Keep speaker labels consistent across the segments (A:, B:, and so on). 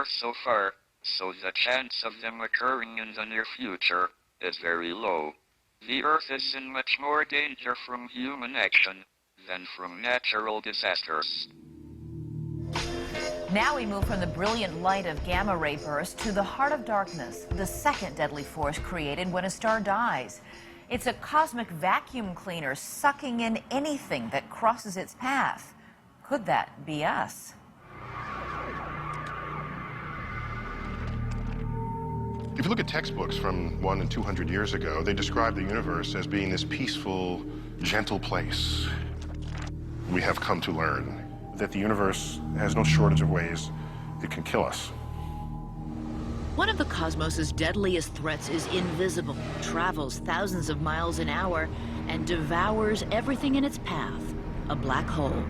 A: so far, so the chance of them occurring in the near future is very low. The Earth is in much more danger from human action than from natural disasters.
B: Now we move from the brilliant light of gamma ray bursts to the heart of darkness, the second deadly force created when a star dies. It's a cosmic vacuum cleaner sucking in anything that crosses its path. Could that be us?
C: If you look at textbooks from 100 and 200 years ago, they describe the universe as being this peaceful, gentle place. We have come to learn that the universe has no shortage of ways it can kill us.
D: One of the cosmos's deadliest threats is invisible, travels thousands of miles an hour, and devours everything in its path, a black hole.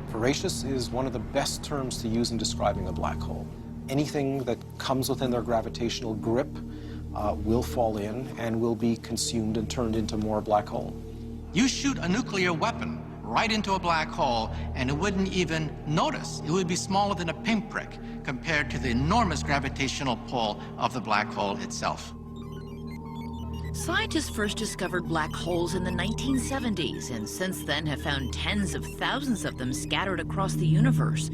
E: Voracious is one of the best terms to use in describing a black hole. Anything that comes within their gravitational grip will fall in and will be consumed and turned into more black hole.
F: You shoot a nuclear weapon right into a black hole, and it wouldn't even notice. It would be smaller than a pinprick compared to the enormous gravitational pull of the black hole itself.
D: Scientists first discovered black holes in the 1970s, and since then have found tens of thousands of them scattered across the universe.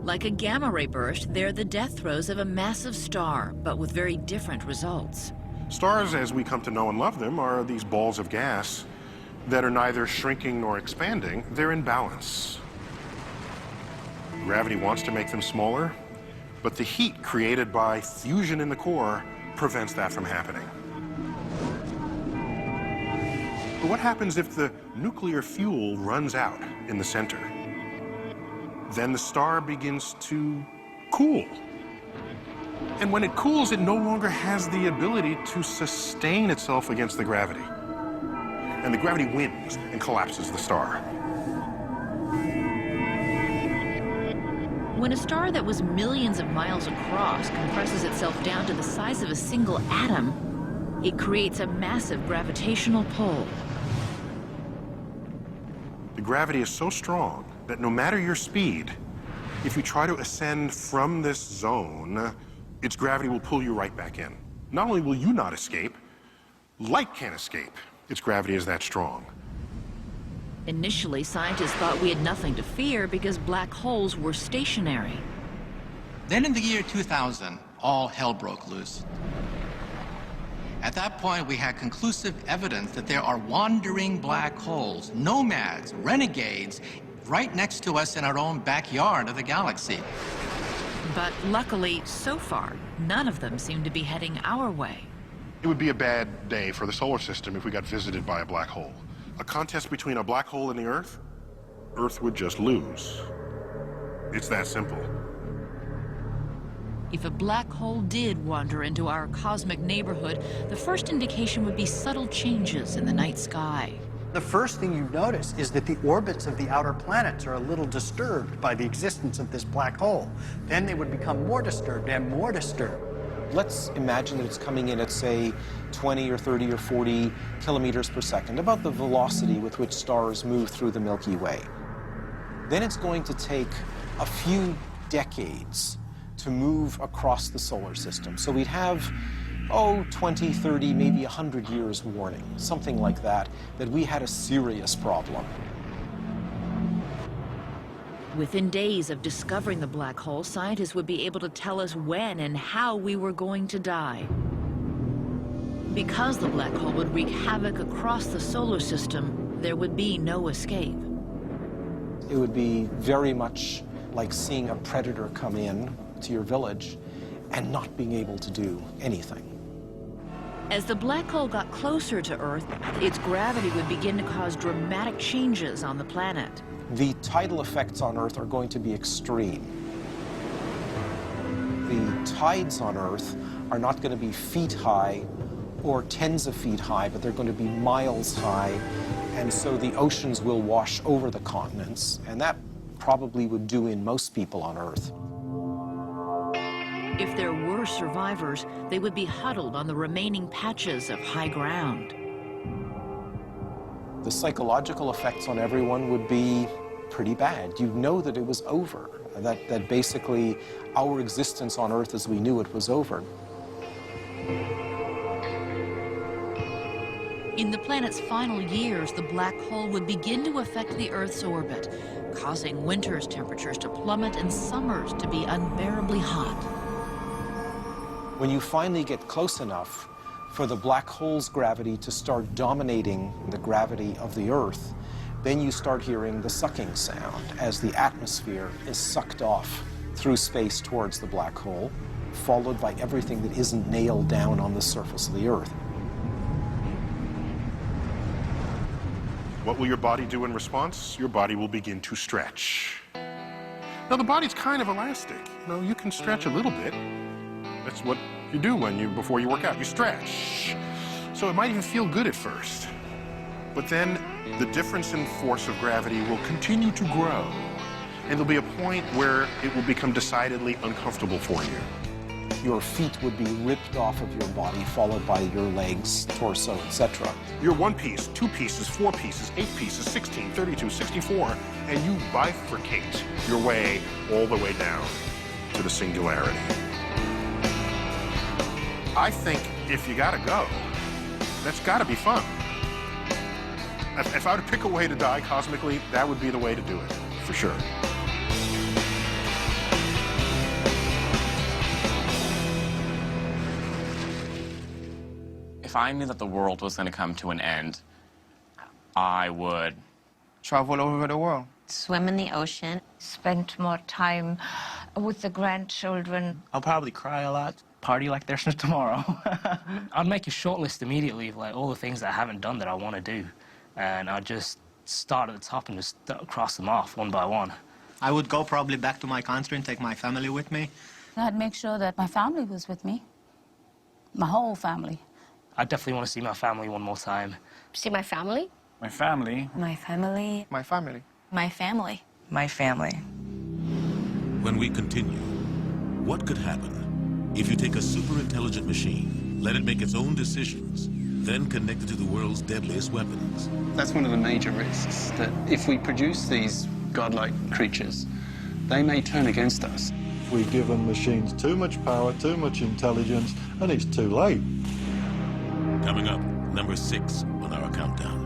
D: Like a gamma ray burst, they're the death throes of a massive star, but with very different results.
C: Stars, as we come to know and love them, are these balls of gas that are neither shrinking nor expanding. They're in balance. Gravity wants to make them smaller, but the heat created by fusion in the core prevents that from happening. But what happens if the nuclear fuel runs out in the center? Then the star begins to cool. And when it cools, it no longer has the ability to sustain itself against the gravity. And the gravity wins and collapses the star.
D: When a star that was millions of miles across compresses itself down to the size of a single atom, it creates a massive gravitational pull.
C: The gravity is so strong that no matter your speed, if you try to ascend from this zone, its gravity will pull you right back in. Not only will you not escape, light can't escape. Its gravity is that strong.
D: Initially, scientists thought we had nothing to fear because black holes were stationary.
F: Then in the year 2000, all hell broke loose. At that point, we had conclusive evidence that there are wandering black holes, nomads, renegades, right next to us in our own backyard of the galaxy.
D: But luckily, so far, none of them seem to be heading our way.
C: It would be a bad day for the solar system if we got visited by a black hole. A contest between a black hole and the Earth, Earth would just lose. It's that simple.
D: If a black hole did wander into our cosmic neighborhood, the first indication would be subtle changes in the night sky.
G: The first thing you notice is that the orbits of the outer planets are a little disturbed by the existence of this black hole. Then they would become more disturbed and more disturbed.
E: Let's imagine that it's coming in at, say, 20 or 30 or 40 kilometers per second, about the velocity with which stars move through the Milky Way. Then it's going to take a few decades to move across the solar system. So we'd have, 20, 30, maybe 100 years warning, something like that, that we had a serious problem.
D: Within days of discovering the black hole, scientists would be able to tell us when and how we were going to die. Because the black hole would wreak havoc across the solar system, there would be no escape.
E: It would be very much like seeing a predator come in to your village and not being able to do anything.
D: As the black hole got closer to Earth, its gravity would begin to cause dramatic changes on the planet.
E: The tidal effects on Earth are going to be extreme. The tides on Earth are not going to be feet high or tens of feet high, but they're going to be miles high. And so the oceans will wash over the continents, and that probably would do in most people on Earth.
D: If there were survivors, they would be huddled on the remaining patches of high ground.
E: The psychological effects on everyone would be pretty bad. You'd know that it was over. that basically our existence on Earth as we knew it was over.
D: In the planet's final years, the black hole would begin to affect the Earth's orbit, causing winter's temperatures to plummet and summers to be unbearably hot.
E: When you finally get close enough for the black hole's gravity to start dominating the gravity of the Earth, then you start hearing the sucking sound as the atmosphere is sucked off through space towards the black hole, followed by everything that isn't nailed down on the surface of the Earth.
C: What will your body do in response? Your body will begin to stretch. Now, the body's kind of elastic. You know, you can stretch a little bit. That's what you do before you work out. You stretch. So it might even feel good at first. But then the difference in force of gravity will continue to grow. And there'll be a point where it will become decidedly uncomfortable for you.
E: Your feet would be ripped off of your body, followed by your legs, torso, etc.
C: You're 1 piece, 2 pieces, 4 pieces, 8 pieces, 16, 32, 64, and you bifurcate your way all the way down to the singularity. I think if you gotta go, that's gotta be fun. If I were to pick a way to die cosmically, that would be the way to do it, for sure.
H: If I knew that the world was going to come to an end, I would travel all over the world.
I: Swim in the ocean, spend more time with the grandchildren.
J: I'll probably cry a lot, party like there's no tomorrow. I'd make a short list immediately of like all the things that I haven't done that I want to do. And I'd just start at the top and just cross them off one by one.
G: I would go probably back to my country and take my family with me.
K: I'd make sure that my family was with me, my whole family.
J: I definitely want to see my family one more time.
I: See my family?
H: My family.
I: My family.
H: My family.
I: My family.
L: My family.
M: When we continue, what could happen if you take a super intelligent machine, let it make its own decisions, then connect it to the world's deadliest weapons?
N: That's one of the major risks, that if we produce these godlike creatures, they may turn against us.
O: We've given machines too much power, too much intelligence, and it's too late.
M: Coming up, number 6 on our countdown.